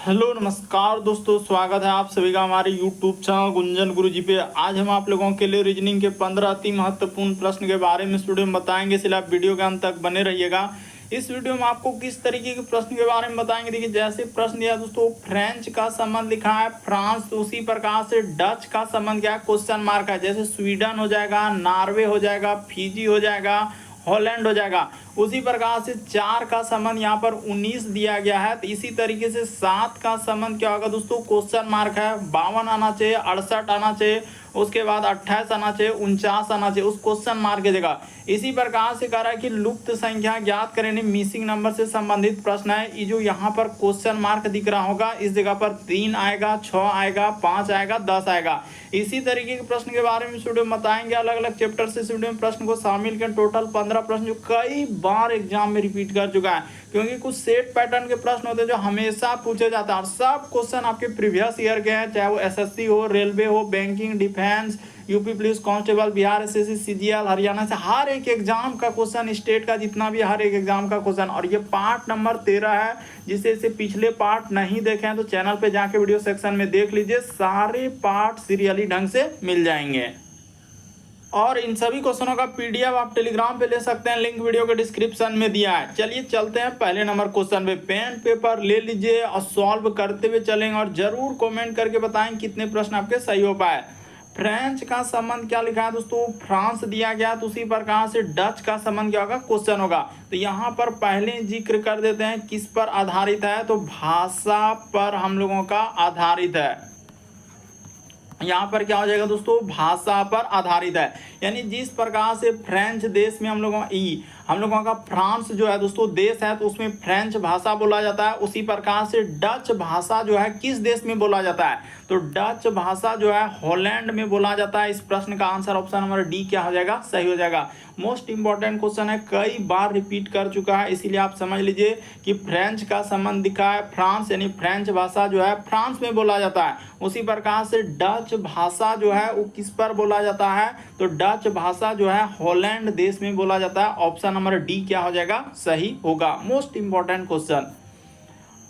Hello नमस्कार दोस्तों, स्वागत है आप सभी का हमारे यूट्यूब चैनल गुंजन गुरुजी पे। आज हम आप लोगों के लिए रीजनिंग के 15 अति महत्वपूर्ण प्रश्न के बारे में इस वीडियो में बताएंगे, इसलिए आप वीडियो के अंत तक बने रहिएगा। इस वीडियो में आपको किस तरीके के प्रश्न के बारे में बताएंगे। देखिए, जैसे प्रश्न दिया दोस्तों, फ्रेंच का संबंध लिखा है फ्रांस, तो उसी प्रकार से डच का संबंध क्या है, क्वेश्चन मार्क है। जैसे स्वीडन हो जाएगा, नॉर्वे हो जाएगा, फिजी हो जाएगा, हॉलैंड हो जाएगा। उसी प्रकार से 4 का संबंध यहाँ पर 19 दिया गया है, तो इसी तरीके से 7 का संबंध क्या होगा दोस्तों, क्वेश्चन मार्क है। 52 आना चाहिए, 68 आना चाहिए, उसके बाद 28 आना चाहिए, 49 आना चाहिए, उस क्वेश्चन मार्क की जगह। इसी प्रकार से कह रहा है कि लुप्त संख्या ज्ञात करें, मिसिंग नंबर से संबंधित प्रश्न है। ये जो यहाँ पर क्वेश्चन मार्क दिख रहा होगा, इस जगह पर 3 आएगा, 6 आएगा, 5 आएगा, 10 आएगा। इसी तरीके के प्रश्न के बारे में इस वीडियो में बताएंगे। अलग अलग चैप्टर से इस वीडियो में प्रश्न को शामिल कर टोटल 15 प्रश्न जो कई बार एग्जाम में रिपीट कर चुका है, क्योंकि कुछ सेट पैटर्न के प्रश्न होते हैं जो हमेशा पूछे जाते हैं और सब क्वेश्चन आपके प्रीवियस ईयर के हैं, चाहे वो एसएससी हो, रेलवे हो, banking, defence, UP police constable, Bihar SSC, CGL, Haryana से हर एक एग्जाम का क्वेश्चन, स्टेट का जितना भी हर एक एग्जाम का क्वेश्चन। और ये पार्ट नंबर 13 है। जिसे इसे पिछले पार्ट नहीं देखे हैं तो चैनल पे जाके वीडियो सेक्शन में देख लीजिए, सारे पार्ट सीरियली ढंग से मिल जाएंगे। और इन सभी क्वेश्चनों का पीडीएफ आप टेलीग्राम पे ले सकते हैं, लिंक वीडियो के डिस्क्रिप्शन में दिया है। चलिए चलते हैं पहले नंबर क्वेश्चन पे। पेन पेपर ले लीजिए और सॉल्व करते हुए चलेंगे, और जरूर कमेंट करके बताएं कितने प्रश्न आपके सही हो पाए। फ्रेंच का संबंध क्या लिखा है दोस्तों, फ्रांस दिया गया, तो उसी प्रकार से डच का संबंध क्या होगा, क्वेश्चन होगा। तो यहाँ पर पहले जिक्र कर देते हैं किस पर आधारित है, तो भाषा पर हम लोगों का आधारित है। यहाँ पर क्या हो जाएगा दोस्तों, भाषा पर आधारित है। यानी जिस प्रकार से फ्रेंच देश में हम लोगों का फ्रांस जो है दोस्तों देश है, तो उसमें फ्रेंच भाषा बोला जाता है। उसी प्रकार से डच भाषा जो है किस देश में बोला जाता है, तो डच भाषा जो है हॉलैंड में बोला जाता है। इस प्रश्न का आंसर ऑप्शन नंबर डी क्या हो जाएगा, सही हो जाएगा। मोस्ट इंपॉर्टेंट क्वेश्चन है, कई बार रिपीट कर चुका है, इसीलिए आप समझ लीजिए कि फ्रेंच का संबंध दिखा है फ्रांस, यानी फ्रेंच भाषा जो है फ्रांस में बोला जाता है। उसी प्रकार से डच भाषा जो है वो किस पर बोला जाता है, तो डच भाषा जो है हॉलैंड देश में बोला जाता है। ऑप्शन नंबर डी क्या हो जाएगा, सही होगा। Most important question.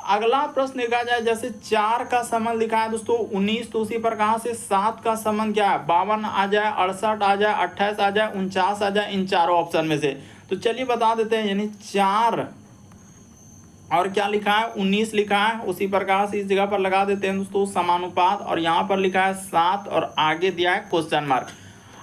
अगला प्रश्न देखा जाए, जैसे 4 का संबंध लिखा है दोस्तों 19, तो उसी प्रकार से 7 का संबंध क्या है, 52 आ जाए, 68 आ जाए, 28 आ जाए, 49 आ जाए, इन चारों ऑप्शन में से। तो चलिए बता देते हैं, यानी 4 और क्या लिखा है, 19 लिखा है। उसी प्रकार से इस जगह पर लगा देते हैं दोस्तों समानुपात, और यहाँ पर लिखा है 7 और आगे दिया है क्वेश्चन मार्क।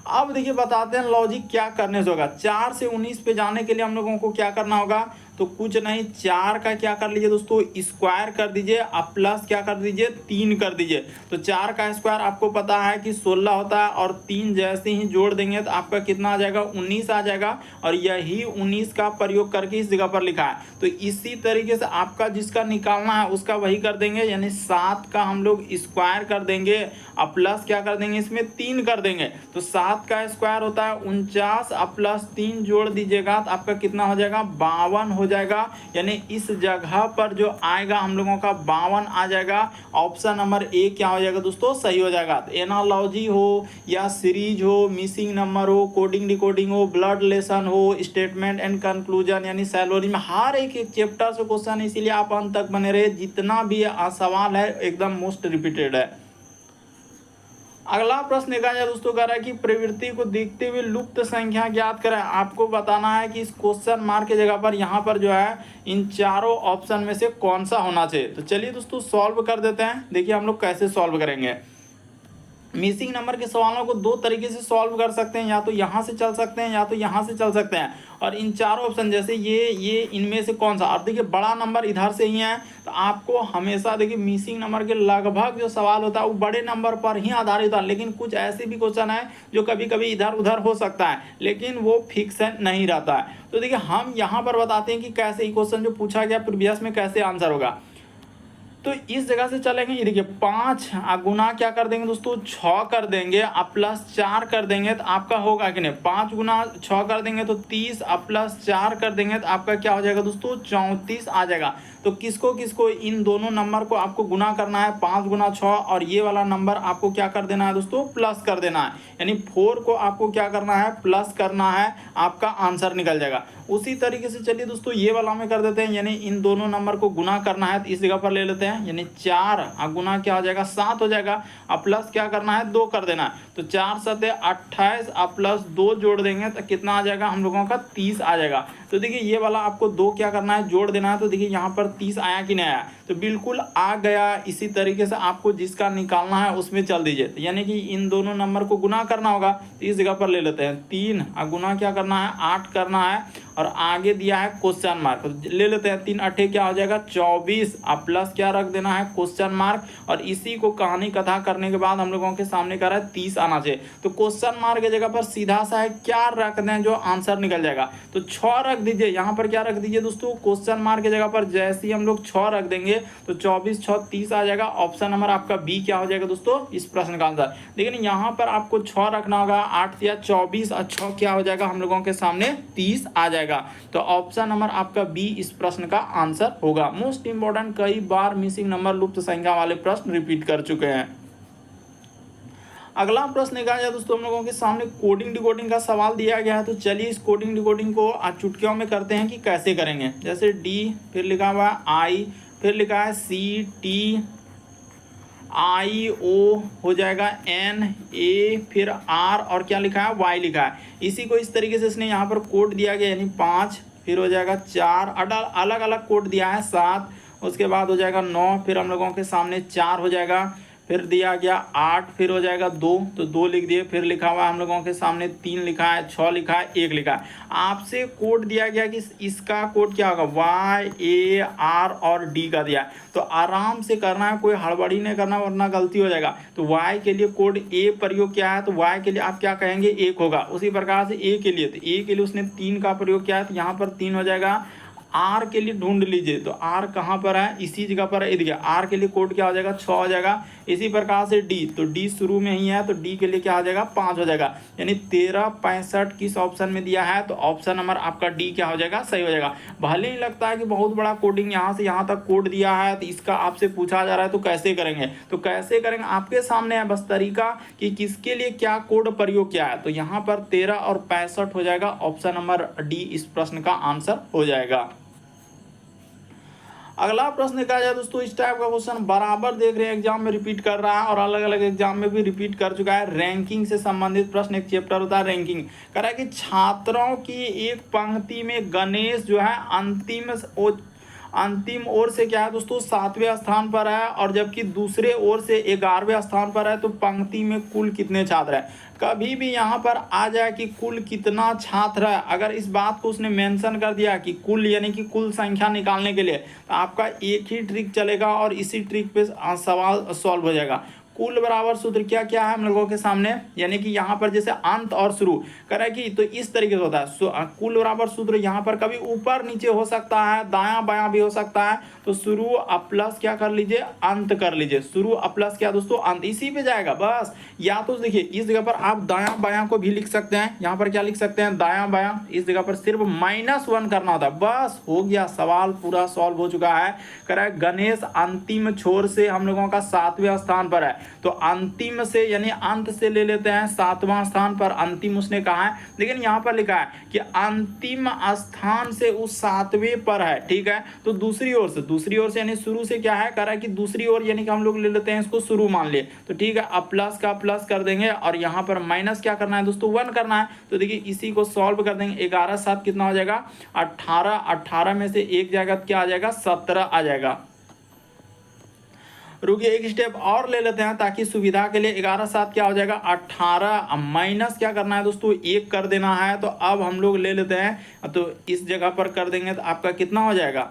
अब देखिए बताते हैं लॉजिक क्या करने से होगा। 4 से 19 पे जाने के लिए हम लोगों को क्या करना होगा, तो कुछ नहीं, 4 का क्या कर लीजिए दोस्तों, स्क्वायर कर दीजिए, अब प्लस क्या कर दीजिए, 3 कर दीजिए। तो 4 का स्क्वायर आपको पता है कि 16 होता है, और 3 जैसे ही जोड़ देंगे तो आपका कितना आ जाएगा, 19 आ जाएगा। और यही 19 का प्रयोग करके इस जगह पर लिखा है। तो इसी तरीके से आपका जिसका निकालना है उसका वही कर देंगे, यानी 7 का हम लोग स्क्वायर कर देंगे, अब प्लस क्या कर देंगे, इसमें 3 कर देंगे। तो 7 का स्क्वायर होता है 49, अब प्लस 3 जोड़ दीजिएगा तो आपका कितना हो जाएगा, 52 हो जाएगा। यानी इस जगह पर जो आएगा हम लोगों का 52 आ जाएगा। ऑप्शन नंबर ए क्या हो जाएगा दोस्तों, सही हो जाएगा। तो एनालॉजी हो या सीरीज हो, मिसिंग नंबर हो, कोडिंग डिकोडिंग हो, ब्लड रिलेशन हो, स्टेटमेंट एंड कंक्लूजन यानी सैलोरी में हर एक चैप्टर से क्वेश्चन है, इसीलिए आप अंत तक बने रहे। जितना भी सवाल है एकदम मोस्ट रिपीटेड है। अगला प्रश्न देखा जाए दोस्तों, कह रहा है कि प्रवृत्ति को देखते हुए लुप्त संख्या ज्ञात करें। आपको बताना है कि इस क्वेश्चन मार्क की जगह पर यहाँ पर जो है इन चारों ऑप्शन में से कौन सा होना चाहिए। तो चलिए दोस्तों सॉल्व कर देते हैं। देखिए हम लोग कैसे सॉल्व करेंगे। मिसिंग नंबर के सवालों को 2 तरीके से सॉल्व कर सकते हैं, या तो यहाँ से चल सकते हैं या तो यहाँ से चल सकते हैं। और इन चारों ऑप्शन जैसे ये इनमें से कौन सा, और देखिए बड़ा नंबर इधर से ही है, तो आपको हमेशा देखिए मिसिंग नंबर के लगभग जो सवाल होता है वो बड़े नंबर पर ही आधारित है। लेकिन कुछ ऐसे भी क्वेश्चन है जो कभी कभी इधर उधर हो सकता है, लेकिन वो फिक्स नहीं रहता है। तो देखिए हम यहाँ पर बताते हैं कि कैसे ये क्वेश्चन जो पूछा गया प्रीवियस में कैसे आंसर होगा। तो इस जगह से चलेंगे, ये देखिए 5 गुना क्या कर देंगे दोस्तों, 6 कर देंगे, अब प्लस 4 कर देंगे तो आपका होगा कि नहीं, 5 गुना 6 कर देंगे तो 30, अब प्लस 4 कर देंगे तो आपका क्या हो जाएगा दोस्तों, 34 आ जाएगा। तो किसको किसको इन दोनों नंबर को आपको गुना करना है 5 गुना 6 और ये वाला नंबर आपको क्या कर देना है दोस्तों प्लस कर देना है, यानी 4 को आपको क्या करना है प्लस करना है, आपका आंसर निकल जाएगा। उसी तरीके से चलिए दोस्तों ये वाला में कर देते हैं, यानी इन दोनों नंबर को गुना करना है तो इस जगह पर ले लेते हैं, यानी 4 गुना क्या हो जाएगा 7 हो जाएगा, अब प्लस क्या करना है 2 कर देना है, तो 4 7 28 अब प्लस 2 जोड़ देंगे तो कितना आ जाएगा हम लोगों का 30 आ जाएगा। तो देखिए ये वाला आपको 2 क्या करना है जोड़ देना है, तो देखिए यहाँ पर 30 आया कि नहीं आया, तो बिल्कुल आ गया। इसी तरीके से आपको जिसका निकालना है उसमें चल दीजिए, तो यानी कि इन दोनों नंबर को गुना करना होगा तो इस जगह पर ले लेते हैं 3 गुना क्या करना है 8 करना है और आगे दिया है क्वेश्चन मार्क, तो ले लेते हैं 3 8 क्या हो जाएगा 24, अब प्लस क्या रख देना है क्वेश्चन मार्क, और इसी को कहानी कथा करने के बाद हम लोगों के सामने कर रहा है 30 आना चाहिए, तो क्वेश्चन मार्क की जगह पर सीधा सा है क्या रख दें जो आंसर निकल जाएगा, तो 6 रख दीजिए। यहाँ पर क्या रख दीजिए दोस्तों क्वेश्चन मार्क की जगह पर जैसे ही हम लोग 6 रख देंगे तो 24 6 30 आ जाएगा। ऑप्शन नंबर आपका बी क्या हो जाएगा दोस्तों इस प्रश्न का आंसर। लेकिन यहाँ पर आपको 6 रखना होगा, 8 या 24 और 6 क्या हो जाएगा हम लोगों के सामने 30 आ जाएगा, तो ऑप्शन नंबर आपका बी इस प्रश्न का आंसर होगा। मोस्ट इंपॉर्टेंट, कई बार मिसिंग नंबर लुप्त संख्या वाले प्रश्न रिपीट कर चुके हैं। अगला प्रश्न देखा जाए दोस्तों हम लोगों के सामने कोडिंग डिकोडिंग का सवाल दिया गया है, तो चलिए इस कोडिंग डिकोडिंग को आज चुटकियों में करते हैं कि कैसे करेंगे। जैसे डी फिर लिखा हुआ है आई, फिर लिखा है सी टी आई ओ हो जाएगा एन ए फिर आर और क्या लिखा है वाई लिखा है। इसी को इस तरीके से इसने यहाँ पर कोड दिया गया, यानी 5 फिर हो जाएगा 4, अलग अलग कोड दिया है 7, उसके बाद हो जाएगा 9 फिर हम लोगों के सामने 4 हो जाएगा, फिर दिया गया 8 फिर हो जाएगा 2 तो 2 लिख दिए, फिर लिखा हुआ हम लोगों के सामने 3 लिखा है, 6 लिखा है, 1 लिखा है। आपसे कोड दिया गया कि इसका कोड क्या होगा वाई ए आर और डी का दिया है, तो आराम से करना है, कोई हड़बड़ी नहीं करना वरना गलती हो जाएगा। तो वाई के लिए कोड ए प्रयोग किया है, तो वाई के लिए आप क्या कहेंगे 1 होगा। उसी प्रकार से ए के लिए, तो ए के लिए उसने 3 का प्रयोग किया है तो यहाँ पर 3 हो जाएगा। आर के लिए ढूंढ लीजिए, तो आर कहाँ पर है इसी जगह पर है, देखिए आर के लिए कोड क्या हो जाएगा 6 हो जाएगा। इसी प्रकार से डी, तो डी शुरू में ही है तो डी के लिए क्या हो जाएगा 5 हो जाएगा, यानी 13 65 किस ऑप्शन में दिया है, तो ऑप्शन नंबर आपका डी क्या हो जाएगा सही हो जाएगा। भले ही लगता है कि बहुत बड़ा कोडिंग यहाँ से यहाँ तक कोड दिया है, तो इसका आपसे पूछा जा रहा है तो कैसे करेंगे, तो कैसे करेंगे आपके सामने है बस तरीका कि किसके लिए क्या कोड प्रयोग किया है, तो यहाँ पर 13 और 65 हो जाएगा, ऑप्शन नंबर डी इस प्रश्न का आंसर हो जाएगा। अगला प्रश्न देखा जाए दोस्तों, इस टाइप का क्वेश्चन बराबर देख रहे हैं एग्जाम में रिपीट कर रहा है और अलग अलग एग्जाम में भी रिपीट कर चुका है। रैंकिंग से संबंधित प्रश्न, एक चैप्टर होता है रैंकिंग, कह रहा है कि छात्रों की एक पंक्ति में गणेश जो है अंतिम ओर से क्या है दोस्तों 7वें स्थान पर है और जबकि दूसरे ओर से 11वें स्थान पर है, तो पंक्ति में कुल कितने छात्र हैं। कभी भी यहाँ पर आ जाए कि कुल कितना छात्र है, अगर इस बात को उसने मेंशन कर दिया कि कुल यानी कि कुल संख्या निकालने के लिए, तो आपका एक ही ट्रिक चलेगा और इसी ट्रिक पे सवाल सॉल्व हो जाएगा। कुल बराबर सूत्र क्या क्या है हम लोगों के सामने, यानी कि यहाँ पर जैसे अंत और शुरू करे कि तो इस तरीके से होता है। कुल बराबर सूत्र यहाँ पर कभी ऊपर नीचे हो सकता है, दायां बायां भी हो सकता है, तो शुरू अब प्लस क्या कर लीजिए अंत कर लीजिए, शुरू अब प्लस क्या दोस्तों अंत, इसी पे जाएगा बस। या तो देखिए इस जगह पर आप दायां बायां को भी लिख सकते हैं, यहाँ पर क्या लिख सकते हैं दायां बायां, इस जगह पर सिर्फ -1 करना होता है, बस हो गया, सवाल पूरा सॉल्व हो चुका है। कह रहा है गणेश अंतिम छोर से हम लोगों का 7वें स्थान पर है, तो अंतिम से यानी अंत से ले लेते हैं 7वां स्थान पर, अंतिम उसने कहा है, लेकिन यहाँ पर लिखा है कि अंतिम स्थान से उस 7वें पर है, ठीक है। तो दूसरी ओर से यानी शुरू से क्या है, कह रहा है कि दूसरी ओर यानी कि हम लोग ले लेते हैं इसको शुरू मान लिए, तो ठीक है। अब प्लस का प्लस कर देंगे और यहाँ पर माइनस क्या करना है दोस्तों 1 करना है, तो देखिए इसी को सॉल्व कर देंगे। 11 7 कितना हो जाएगा 18, 18 में से 1 जाएगा क्या आ जाएगा 17 आ जाएगा। रुकिए एक स्टेप और ले लेते हैं ताकि सुविधा के लिए। 11 7 क्या हो जाएगा 18, माइनस क्या करना है दोस्तों 1 कर देना है, तो अब हम लोग ले लेते हैं, तो इस जगह पर कर देंगे तो आपका कितना हो जाएगा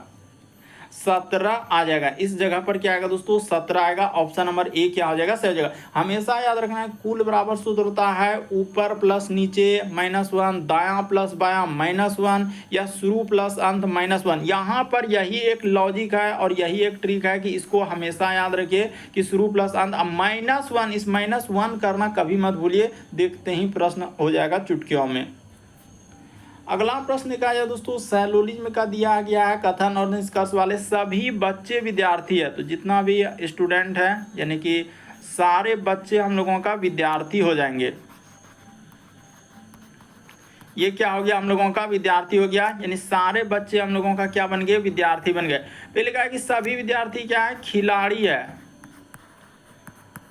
17 आ जाएगा। इस जगह पर क्या आएगा दोस्तों 17 आएगा, ऑप्शन नंबर ए क्या हो जाएगा सही हो जाएगा। हमेशा याद रखना है कुल बराबर सूत्र होता है ऊपर प्लस नीचे -1, दायां प्लस बायां -1 या शुरू प्लस अंत -1। यहाँ पर यही एक लॉजिक है और यही एक ट्रिक है कि इसको हमेशा याद रखिए कि शुरू प्लस अंत। -1 इस -1 करना कभी मत भूलिए, देखते ही प्रश्न हो जाएगा चुटकियों में। अगला प्रश्न कहा जाए दोस्तों, सैलोलिज्म का दिया गया है कथन और निष्कर्ष वाले सभी बच्चे विद्यार्थी है। तो जितना भी स्टूडेंट है यानी कि सारे बच्चे हम लोगों का विद्यार्थी हो जाएंगे। ये क्या हो गया, हम लोगों का विद्यार्थी हो गया, यानी सारे बच्चे हम लोगों का क्या बन गए, विद्यार्थी बन गए। पहले कहा कि सभी विद्यार्थी क्या है, खिलाड़ी है।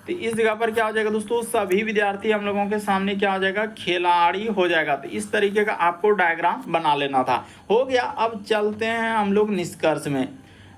तो इस जगह पर क्या हो जाएगा दोस्तों, सभी विद्यार्थी हम लोगों के सामने क्या हो जाएगा, खिलाड़ी हो जाएगा। तो इस तरीके का आपको डायग्राम बना लेना था। हो गया। अब चलते हैं हम लोग निष्कर्ष में।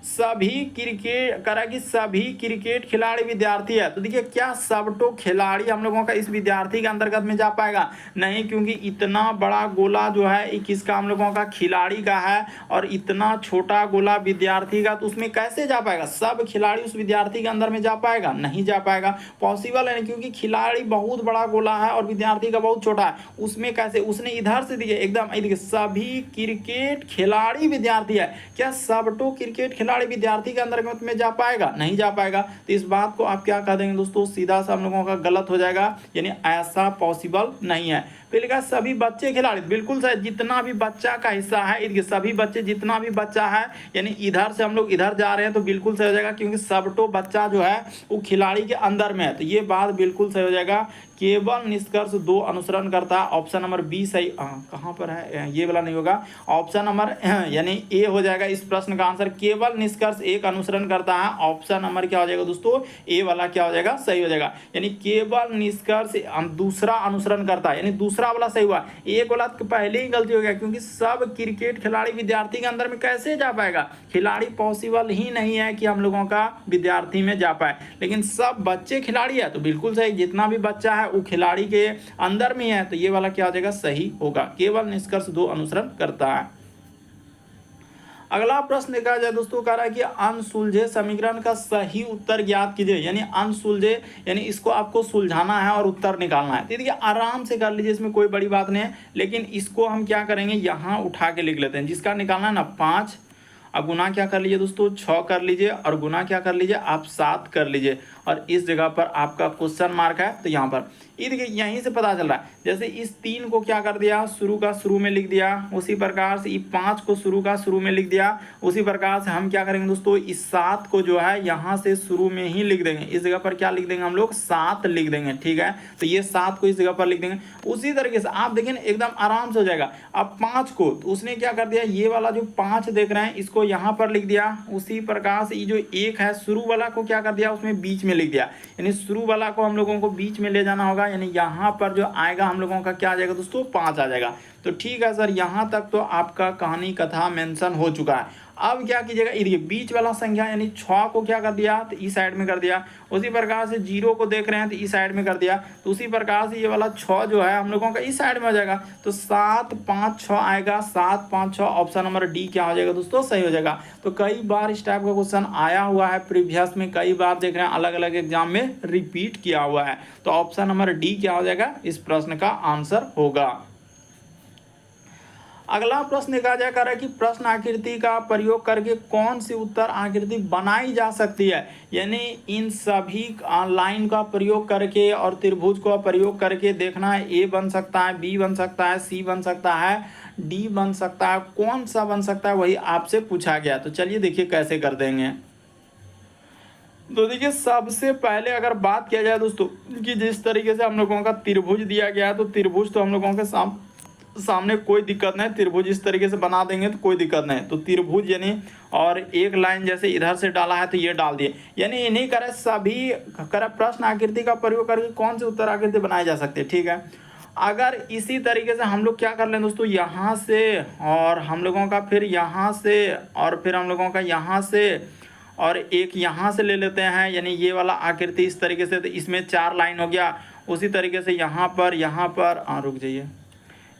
सभी क्रिकेट करा कि सभी क्रिकेट खिलाड़ी विद्यार्थी है। तो देखिए क्या सबटो खिलाड़ी हम लोगों का इस विद्यार्थी के अंतर्गत में जा पाएगा, नहीं, क्योंकि इतना बड़ा गोला जो है ये किसका, हम लोगों का खिलाड़ी का है, और इतना छोटा गोला विद्यार्थी का, तो उसमें कैसे जा पाएगा, सब खिलाड़ी उस विद्यार्थी के अंदर में जा पाएगा, नहीं जा पाएगा, पॉसिबल है नहीं, क्योंकि खिलाड़ी बहुत बड़ा गोला है और विद्यार्थी का बहुत छोटा है, उसमें कैसे, उसने इधर से देखिए एकदम देखिए सभी क्रिकेट खिलाड़ी विद्यार्थी है, क्या सबटो क्रिकेट खिलाड़ी विद्यार्थी के अंतर्गत में जा पाएगा, नहीं जा पाएगा। तो इस बात को आप क्या कह देंगे दोस्तों, सीधा सा हम लोगों का गलत हो जाएगा, यानी ऐसा पॉसिबल नहीं है। पहले कहा सभी बच्चे खिलाड़ी, बिल्कुल सही, जितना भी बच्चा का हिस्सा है, सभी बच्चे, जितना भी बच्चा है, यानी इधर से हम लोग इधर जा रहे हैं तो बिल्कुल सही हो जाएगा, क्योंकि सबटो बच्चा जो है वो खिलाड़ी के अंदर में है। तो ये बात बिल्कुल सही हो जाएगा। केवल निष्कर्ष 2 अनुसरण करता है, ऑप्शन नंबर बी सही। कहाँ पर है, ये वाला नहीं होगा, ऑप्शन नंबर यानी ए हो जाएगा इस प्रश्न का आंसर। केवल निष्कर्ष 1 अनुसरण करता है, ऑप्शन नंबर क्या हो जाएगा दोस्तों, ए वाला क्या हो जाएगा, सही हो जाएगा। यानी केवल निष्कर्ष दूसरा अनुसरण करता है, यानी दूसरा वाला सही हुआ, एक वाला पहले ही गलती हो गया, क्योंकि सब क्रिकेट खिलाड़ी विद्यार्थी के अंदर में कैसे जा पाएगा, खिलाड़ी पॉसिबल ही नहीं है कि हम लोगों का विद्यार्थी में जा पाए, लेकिन सब बच्चे खिलाड़ी है, तो बिल्कुल सही, जितना भी बच्चा है वो खिलाड़ी के अंदर में है, तो ये वाला क्या हो जाएगा, सही होगा। केवल निष्कर्ष 2 अनुसरण करता है। अगला प्रश्न देखा जाए दोस्तों, कह रहा है कि अनसुलझे समीकरण का सही उत्तर ज्ञात कीजिए, यानी अनसुलझे यानी इसको आपको सुलझाना है और उत्तर निकालना है। तो देखिए आराम से कर लीजिए, इसमें कोई बड़ी बात नहीं है, लेकिन इसको हम क्या करेंगे, यहाँ उठा के लिख लेते हैं। जिसका निकालना है ना 5, अब गुना क्या कर लीजिए दोस्तों, 6 कर लीजिए, और गुना क्या कर लीजिए आप 7 कर लीजिए, और इस जगह पर आपका क्वेश्चन मार्क है। तो यहाँ पर ये देखिए यहीं से पता चल रहा है, जैसे इस 3 को क्या कर दिया, शुरू का शुरू में लिख दिया, उसी प्रकार से 5 को शुरू का शुरू में लिख दिया, उसी प्रकार से हम क्या करेंगे दोस्तों, इस 7 को जो है यहाँ से शुरू में ही लिख देंगे, इस जगह पर क्या लिख देंगे हम लोग, 7 लिख देंगे, ठीक है। तो ये 7 को इस जगह पर लिख देंगे। उसी तरीके से आप देखें एकदम आराम से हो जाएगा। अब 5 को तो उसने क्या कर दिया, ये वाला जो 5 देख रहे हैं इसको यहाँ पर लिख दिया, उसी प्रकार से ये जो 1 है शुरू वाला को क्या कर दिया, उसमें बीच में लिख दिया, यानी शुरू वाला को हम लोगों को बीच में ले जाना होगा, यानी यहाँ पर जो आएगा हम लोगों का क्या आ जाएगा दोस्तों, 5 आ जाएगा। तो ठीक है सर, यहाँ तक तो आपका कहानी कथा मेंशन हो चुका है। अब क्या कीजिएगा, ये बीच वाला संख्या यानी 6 को क्या कर दिया, तो इस साइड में कर दिया, उसी प्रकार से 0 को देख रहे हैं तो इस साइड में कर दिया, तो उसी प्रकार से ये वाला 6 जो है हम लोगों का इस साइड में हो जाएगा। तो 7 5 6 आएगा, 7 5 6, ऑप्शन नंबर डी क्या हो जाएगा दोस्तों, सही हो जाएगा। तो कई बार इस टाइप का क्वेश्चन आया हुआ है प्रीवियस में, कई बार देख रहे हैं अलग अलग एग्जाम में रिपीट किया हुआ है। तो ऑप्शन नंबर डी क्या हो जाएगा, इस प्रश्न का आंसर होगा। अगला प्रश्न देखा जाए, कर कि प्रश्न आकृति का प्रयोग करके कौन सी उत्तर आकृति बनाई जा सकती है, यानी इन सभी लाइन का प्रयोग करके और त्रिभुज का प्रयोग करके देखना है, ए बन सकता है, बी बन सकता है, सी बन सकता है, डी बन सकता है, कौन सा बन सकता है वही आपसे पूछा गया। तो चलिए देखिए कैसे कर देंगे। तो देखिए सबसे पहले अगर बात किया जाए दोस्तों कि जिस तरीके से हम लोगों का त्रिभुज दिया गया है, तो त्रिभुज तो हम लोगों के सामने कोई दिक्कत नहीं, त्रिभुज इस तरीके से बना देंगे तो कोई दिक्कत नहीं। तो त्रिभुज यानी और एक लाइन जैसे इधर से डाला है तो ये डाल दिए, यानी इन्हीं करे सभी करे प्रश्न आकृति का प्रयोग करके कौन सी उत्तर आकृति बनाई जा सकती है, ठीक है। अगर इसी तरीके से हम लोग क्या कर लें दोस्तों, यहाँ से और हम लोगों का फिर यहाँ से और फिर हम लोगों का यहाँ से और एक यहाँ से ले लेते हैं, यानी ये वाला आकृति इस तरीके से, तो इसमें 4 लाइन हो गया। उसी तरीके से यहाँ पर रुक जाइए,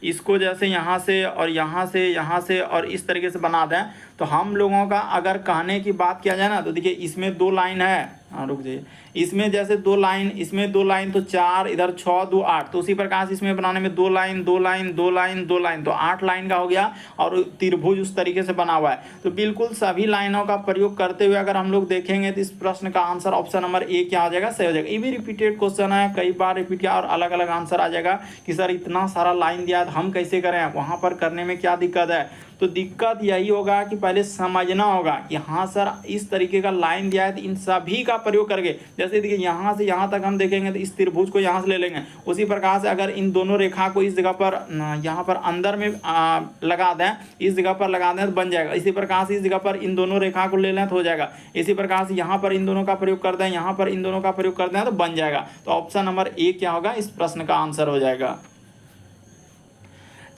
इसको जैसे यहाँ से और यहाँ से और इस तरीके से बना दें तो हम लोगों का अगर कहने की बात किया जाए ना तो देखिए इसमें 2 लाइन है, हाँ रुक जाइए, इसमें जैसे 2 लाइन, इसमें 2 लाइन तो 4, इधर 6 2 8, तो उसी प्रकार से इसमें बनाने में 2 लाइन 2 लाइन 2 लाइन 2 लाइन, तो 8 लाइन का हो गया और त्रिभुज उस तरीके से बना हुआ है। तो बिल्कुल सभी लाइनों का प्रयोग करते हुए अगर हम लोग देखेंगे तो इस प्रश्न का आंसर ऑप्शन नंबर ए क्या हो जाएगा, सही हो जाएगा। ये भी रिपीटेड क्वेश्चन है, कई बार रिपीट किया और अलग अलग आंसर आ जाएगा कि सर इतना सारा लाइन दिया है तो हम कैसे करें, वहाँ पर करने में क्या दिक्कत है। तो दिक्कत यही होगा कि पहले समझना होगा कि हाँ सर इस तरीके का लाइन दिया है तो इन सभी का प्रयोग करके, जैसे देखिए यहाँ से यहाँ तक हम देखेंगे तो इस त्रिभुज को यहाँ से ले लेंगे, उसी प्रकार से अगर इन दोनों रेखा को इस जगह पर यहाँ पर अंदर में लगा दें, इस जगह पर लगा दें तो बन जाएगा। इसी प्रकार से इस जगह पर इन दोनों रेखा को ले लें तो हो जाएगा। इसी प्रकार से यहाँ पर इन दोनों का प्रयोग कर दें, यहाँ पर इन दोनों का प्रयोग कर दें तो बन जाएगा। तो ऑप्शन नंबर ए क्या होगा, इस प्रश्न का आंसर हो जाएगा।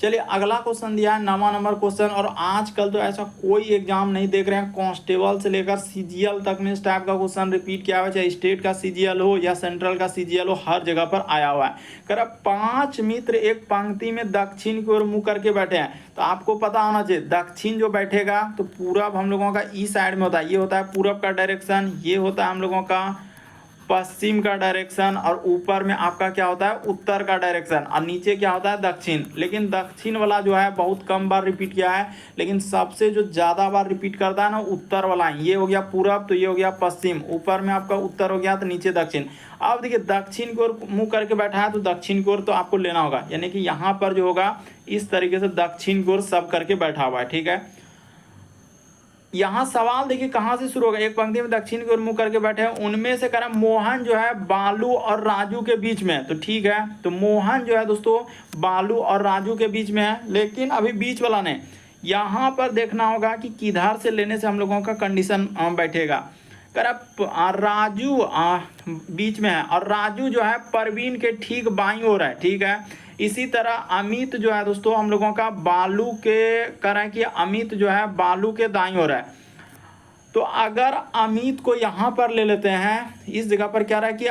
चलिए अगला क्वेश्चन दिया है 9वां नंबर क्वेश्चन, और आजकल तो ऐसा कोई एग्जाम नहीं देख रहे हैं, कांस्टेबल से लेकर सीजीएल तक में इस टाइप का क्वेश्चन रिपीट किया हुआ है, चाहे स्टेट का सीजीएल हो या सेंट्रल का सीजीएल हो, हर जगह पर आया हुआ है। कर 5 मित्र एक पंक्ति में दक्षिण की ओर मुंह करके बैठे हैं, तो आपको पता होना चाहिए दक्षिण जो बैठेगा तो पूरब हम लोगों का ई साइड में होता है, ये होता है पूरब का डायरेक्शन, ये होता है हम लोगों का पश्चिम का डायरेक्शन, और ऊपर में आपका क्या होता है उत्तर का डायरेक्शन, और नीचे क्या होता है दक्षिण। लेकिन दक्षिण वाला जो है बहुत कम बार रिपीट किया है, लेकिन सबसे जो ज़्यादा बार रिपीट करता है ना उत्तर वाला, ये हो गया पूरब तो ये हो गया पश्चिम, ऊपर में आपका उत्तर हो गया तो नीचे दक्षिण। अब देखिए दक्षिण की ओर मुँह करके बैठा है तो दक्षिण की ओर तो आपको लेना होगा, यानी कि यहाँ पर जो होगा इस तरीके से दक्षिण की ओर सब करके बैठा हुआ है, ठीक है। यहाँ सवाल देखिए कहाँ से शुरू होगा, एक पंक्ति में दक्षिण की ओर मुंह करके बैठे हैं, उनमें से करें मोहन जो है बालू और राजू के बीच में, तो ठीक है। तो मोहन जो है दोस्तों बालू और राजू के बीच में है, लेकिन अभी बीच वाला नहीं, यहाँ पर देखना होगा कि किधर से लेने से हम लोगों का कंडीशन बैठेगा। कर राजू बीच में है और राजू जो है परवीन के ठीक बाईं ओर है, ठीक है। इसी तरह अमित जो है दोस्तों हम लोगों का बालू के करें कि अमित जो है बालू के दाईं ओर है। तो अगर अमित को यहाँ पर ले लेते हैं, इस जगह पर क्या रहा है कि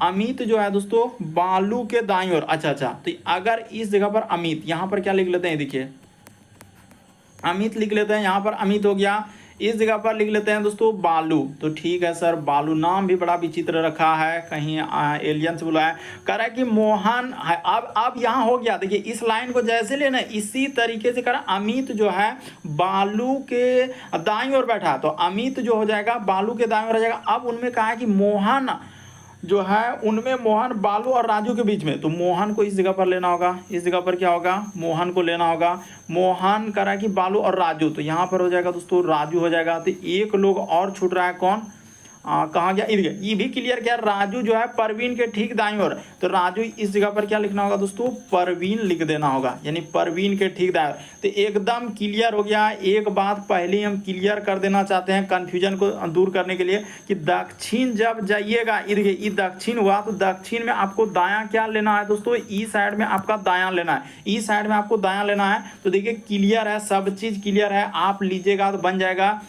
अमित जो है दोस्तों बालू के दाईं ओर, अच्छा, तो अगर इस जगह पर अमित, यहाँ पर क्या लिख लेते हैं, देखिए अमित लिख लेते हैं, यहाँ पर अमित हो गया, इस जगह पर लिख लेते हैं दोस्तों बालू, तो ठीक है सर। बालू नाम भी बड़ा विचित्र रखा है, कहीं एलियन से बुलाया, कह रहा है कि मोहन है। अब यहाँ हो गया, देखिए इस लाइन को जैसे लेना इसी तरीके से करा, अमित जो है बालू के दाईं ओर बैठा, तो अमित जो हो जाएगा बालू के दाईं ओर हो जाएगा। अब उनमें कहा है कि मोहन जो है उनमें मोहन बालू और राजू के बीच में, तो मोहन को इस जगह पर लेना होगा, इस जगह पर क्या होगा मोहन को लेना होगा। मोहन करा कि बालू और राजू, तो यहाँ पर हो जाएगा दोस्तों राजू हो जाएगा। तो एक लोग और छूट रहा है, कौन कहाँ गया, ये भी क्लियर किया, राजू जो है परवीन के ठीक दाईं ओर, तो राजू इस जगह पर क्या लिखना होगा दोस्तों परवीन लिख देना होगा, यानी परवीन के ठीक दाईं ओर। तो एकदम क्लियर हो गया। एक बात पहले हम क्लियर कर देना चाहते हैं कन्फ्यूजन को दूर करने के लिए कि दक्षिण जब जाइएगा, ये दक्षिण हुआ तो दक्षिण में आपको दायां क्या लेना है दोस्तों, ई साइड में आपका दायां लेना है, ई साइड में आपको दायां लेना है। तो देखिए क्लियर है, सब चीज़ क्लियर है, आप लीजिएगा तो बन जाएगा।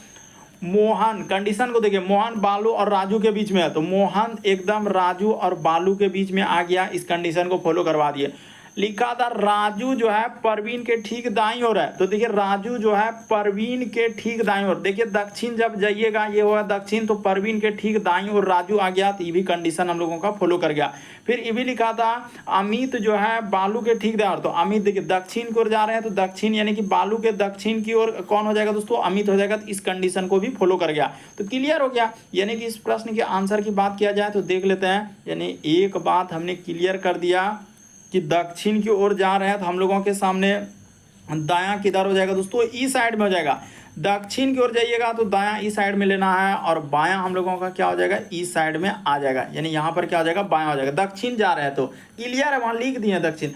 मोहन कंडीशन को देखिए, मोहन बालू और राजू के बीच में है, तो मोहन एकदम राजू और बालू के बीच में आ गया, इस कंडीशन को फॉलो करवा दिए। लिखा था राजू जो है परवीन के ठीक दाईं ओर है, तो देखिए राजू जो है परवीन के ठीक दाईं ओर, देखिए दक्षिण जब जाइएगा ये हुआ दक्षिण, तो परवीन के ठीक दाईं ओर राजू आ गया, तो ये भी कंडीशन हम लोगों का फॉलो कर गया। फिर ये भी लिखा था अमित जो है बालू के ठीक दाईं ओर, तो अमित देखिए दक्षिण की ओर जा रहे हैं, तो दक्षिण यानी कि बालू के दक्षिण की ओर कौन हो जाएगा दोस्तों अमित हो जाएगा, तो इस कंडीशन को भी फॉलो कर गया, तो क्लियर हो गया। यानी कि इस प्रश्न के आंसर की बात किया जाए तो देख लेते हैं, यानी एक बात हमने क्लियर कर दिया कि दक्षिण की ओर जा रहे हैं, तो हम लोगों के सामने दायां किधर हो जाएगा दोस्तों ई साइड में हो जाएगा। दक्षिण की ओर जाइएगा तो दायां ई साइड में लेना है, और बायां हम लोगों का क्या हो जाएगा ई साइड में आ जाएगा, यानी यहाँ पर क्या हो जाएगा बायां हो जाएगा। दक्षिण जा रहे हैं तो क्लियर है, वहाँ लिख दिए दक्षिण।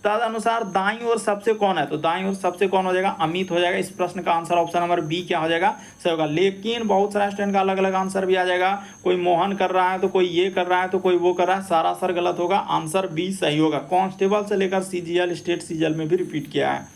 तदनुसार दाईं ओर सबसे कौन है, तो दाईं ओर सबसे कौन हो जाएगा अमित हो जाएगा। इस प्रश्न का आंसर ऑप्शन नंबर बी क्या हो जाएगा सही होगा। लेकिन बहुत सारा स्टूडेंट का अलग अलग आंसर भी आ जाएगा, कोई मोहन कर रहा है तो कोई ये कर रहा है तो कोई वो कर रहा है, सारा सर गलत होगा, आंसर बी सही होगा। कांस्टेबल से लेकर सीजीएल स्टेट सीजीएल में भी रिपीट किया है।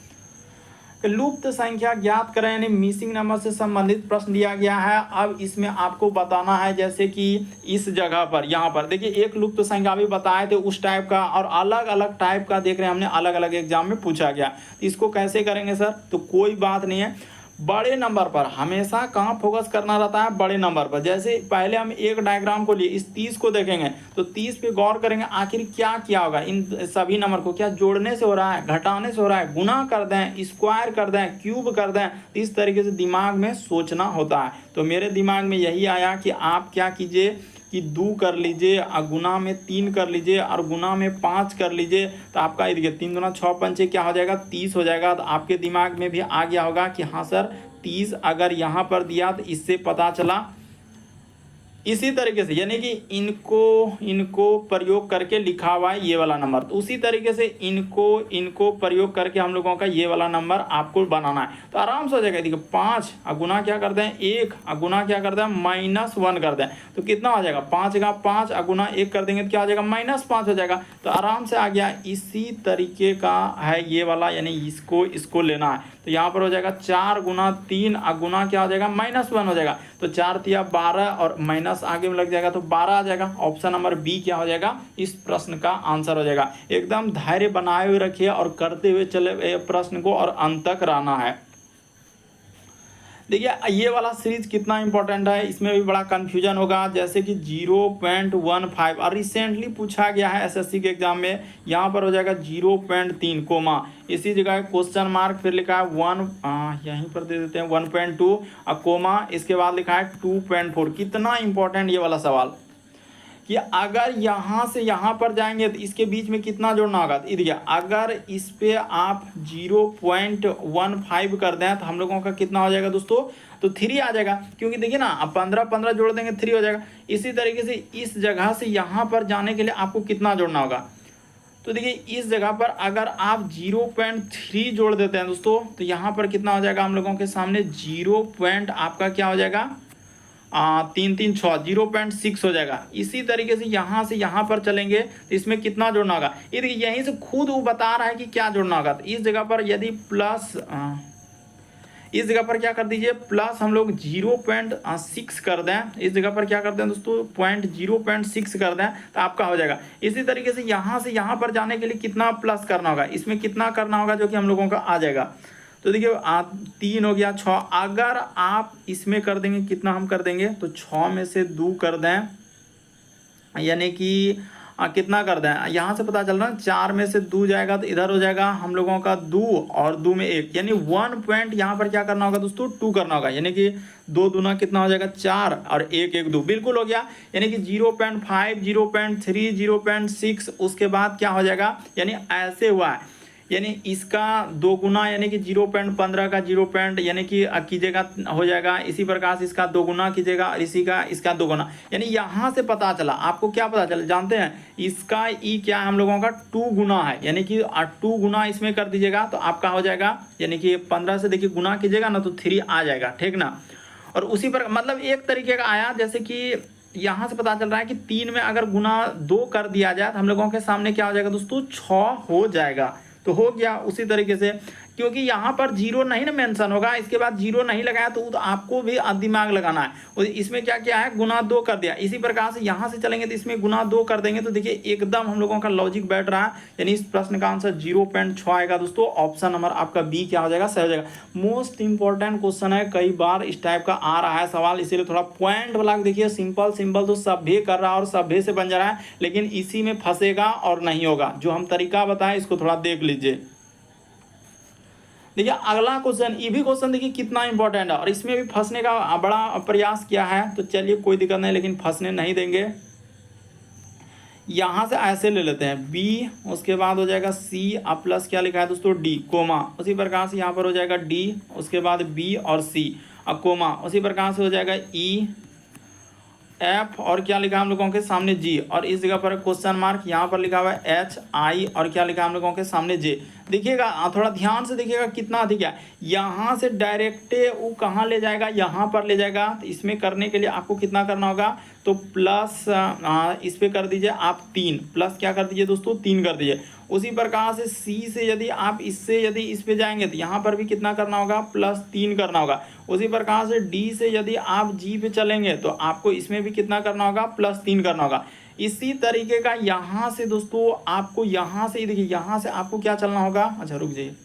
लुप्त संख्या ज्ञात करें, यानी मिसिंग नंबर से संबंधित प्रश्न दिया गया है। अब इसमें आपको बताना है, जैसे कि इस जगह पर यहाँ पर देखिए एक लुप्त संख्या भी बताए थे उस टाइप का, और अलग अलग टाइप का देख रहे हैं हमने, अलग अलग एग्जाम में पूछा गया। इसको कैसे करेंगे सर, तो कोई बात नहीं है, बड़े नंबर पर हमेशा कहाँ फोकस करना रहता है, बड़े नंबर पर। जैसे पहले हम एक डायग्राम को लिए, इस 30 को देखेंगे तो 30 पे गौर करेंगे आखिर क्या किया होगा, इन सभी नंबर को क्या जोड़ने से हो रहा है, घटाने से हो रहा है, गुना कर दें, स्क्वायर कर दें, क्यूब कर दें। तो इस तरीके से दिमाग में सोचना होता है। तो मेरे दिमाग में यही आया कि आप क्या कीजिए कि 2 कर लीजिए और गुना में 3 कर लीजिए और गुना में 5 कर लीजिए। तो आपका देखिए 3 दूना 6 पंचे क्या हो जाएगा, 30 हो जाएगा। तो आपके दिमाग में भी आ गया होगा कि हाँ सर 30 अगर यहाँ पर दिया तो इससे पता चला। इसी तरीके से यानी कि इनको प्रयोग करके लिखा हुआ है ये वाला नंबर। तो उसी तरीके से इनको प्रयोग करके हम लोगों का ये वाला नंबर आपको बनाना है। तो आराम से हो जाएगा। देखिए 5 गुना क्या करते हैं 1 गुना क्या करते हैं -1 करते हैं। तो कितना हो जाएगा 5 का 5 गुना 1 कर देंगे तो क्या हो जाएगा -5 हो जाएगा। तो आराम से आ गया। इसी तरीके का है ये वाला, यानी इसको लेना है। तो यहाँ पर हो जाएगा 4 गुना 3 गुना क्या हो जाएगा -1 हो जाएगा। तो 4 तिया 12 और माइनस आगे में लग जाएगा तो 12 आ जाएगा। ऑप्शन नंबर बी क्या हो जाएगा, इस प्रश्न का आंसर हो जाएगा। एकदम धैर्य बनाए हुए रखिए और करते हुए चले प्रश्न को और अंत तक रहना है। देखिए ये वाला सीरीज कितना इंपॉर्टेंट है, इसमें भी बड़ा कंफ्यूजन होगा। जैसे कि 0.15 और रिसेंटली पूछा गया है एसएससी के एग्जाम में, यहाँ पर हो जाएगा 0.3 कोमा, इसी जगह क्वेश्चन मार्क, फिर लिखा है 1 यहीं पर दे देते हैं 1.2 और कोमा, इसके बाद लिखा है 2.4। कितना इंपॉर्टेंट ये वाला सवाल कि अगर यहाँ से यहाँ पर जाएंगे तो इसके बीच में कितना जोड़ना होगा। तो देखिए अगर इस पे आप 0.15 कर दें तो हम लोगों का कितना हो जाएगा दोस्तों, तो 3 आ जाएगा। क्योंकि देखिए ना अब 15 जोड़ देंगे 3 हो जाएगा। इसी तरीके से इस जगह से यहाँ पर जाने के लिए आपको कितना जोड़ना होगा। तो देखिए इस जगह पर अगर आप 0.3 जोड़ देते हैं दोस्तों तो यहाँ पर कितना हो जाएगा हम लोगों के सामने 0. आपका क्या हो जाएगा 3 3 6 0.6 हो जाएगा। इसी तरीके से यहाँ पर चलेंगे तो इसमें कितना जोड़ना होगा। ये देखिए यहीं से खुद वो बता रहा है कि क्या जोड़ना होगा। तो इस जगह पर यदि प्लस इस जगह पर क्या कर दीजिए प्लस हम लोग 0.6 कर दें। इस जगह पर क्या करते हैं दोस्तों 0.6 कर दें तो आपका हो जाएगा। इसी तरीके से यहाँ पर जाने के लिए कितना प्लस करना होगा, इसमें कितना करना होगा जो कि हम लोगों का आ जाएगा। तो देखिए 3 हो गया 6। अगर आप इसमें कर देंगे कितना हम कर देंगे तो 6 में से 2 कर दें, यानी कि कितना कर दें यहाँ से पता चल रहा है 4 में से 2 जाएगा तो इधर हो जाएगा हम लोगों का 2 और 2 में 1, यानी 1 पॉइंट यहाँ पर क्या करना होगा दोस्तों 2 करना होगा। यानी कि 2 दूना कितना हो जाएगा 4 और 1 1 2 बिल्कुल हो गया। यानी कि 0.5 0.3 0.6 उसके बाद क्या हो जाएगा, यानी ऐसे हुआ है। यानी इसका 2 गुना यानी कि 0.15 का 0. यानी कि कीजिएगा हो जाएगा। इसी प्रकार से इसका 2 गुना कीजिएगा और इसी का इसका 2 गुना। यानी यहाँ से पता चला आपको क्या पता चला जानते हैं, इसका ई क्या है हम लोगों का 2 गुना है। यानी कि 2 गुना इसमें कर दीजिएगा तो आपका हो जाएगा, यानी कि 15 से देखिए गुना कीजिएगा ना तो 3 आ जाएगा, ठीक ना। और उसी पर मतलब एक तरीके का आया, जैसे कि यहाँ से पता चल रहा है कि 3 में अगर गुना 2 कर दिया जाए तो हम लोगों के सामने क्या हो जाएगा दोस्तों 6 हो जाएगा। तो हो गया। उसी तरीके से क्योंकि यहाँ पर 0 नहीं ना मेंशन होगा, इसके बाद 0 नहीं लगाया तो आपको भी दिमाग लगाना है। और इसमें क्या किया है गुना 2 कर दिया। इसी प्रकार से यहाँ से चलेंगे तो इसमें गुना 2 कर देंगे तो देखिए एकदम हम लोगों का लॉजिक बैठ रहा है। यानी इस प्रश्न का आंसर 0.6 आएगा दोस्तों। ऑप्शन नंबर आपका बी क्या हो जाएगा, सही हो जाएगा। मोस्ट इंपॉर्टेंट क्वेश्चन है, कई बार इस टाइप का आ रहा है सवाल, इसीलिए थोड़ा पॉइंट वाला देखिए। सिंपल तो सभ्य कर रहा है और सभ्य से बन जा रहा है, लेकिन इसी में फंसेगा और नहीं होगा। जो हम तरीका बताएं इसको थोड़ा देख लीजिए। देखिए अगला क्वेश्चन, ये भी क्वेश्चन देखिए कितना इंपॉर्टेंट है और इसमें भी फंसने का बड़ा प्रयास किया है। तो चलिए कोई दिक्कत नहीं, लेकिन फंसने नहीं देंगे। यहाँ से ऐसे ले लेते हैं बी, उसके बाद हो जाएगा सी और प्लस क्या लिखा है दोस्तों डी कोमा। उसी प्रकार से यहाँ पर हो जाएगा डी, उसके बाद बी और सी और कोमा। उसी प्रकार से हो जाएगा ई एफ और क्या लिखा हम लोगों के सामने जी, और इस जगह पर क्वेश्चन मार्क, यहाँ पर लिखा हुआ है एच आई और क्या लिखा हम लोगों के सामने जे। देखिएगा थोड़ा ध्यान से देखिएगा कितना अधिक है। यहाँ से डायरेक्ट वो कहाँ ले जाएगा, यहाँ पर ले जाएगा। तो इसमें करने के लिए आपको कितना करना होगा तो प्लस इस पर कर दीजिए आप 3, प्लस क्या कर दीजिए दोस्तों 3 कर दीजिए। उसी प्रकार से सी से यदि आप इससे यदि इस पे जाएंगे तो यहाँ पर भी कितना करना होगा +3 करना होगा। उसी प्रकार से डी से यदि आप जी पे चलेंगे तो आपको इसमें भी कितना करना होगा +3 करना होगा। इसी तरीके का यहाँ से दोस्तों आपको यहाँ से देखिए यहाँ से आपको क्या चलना होगा, अच्छा रुक जाइए।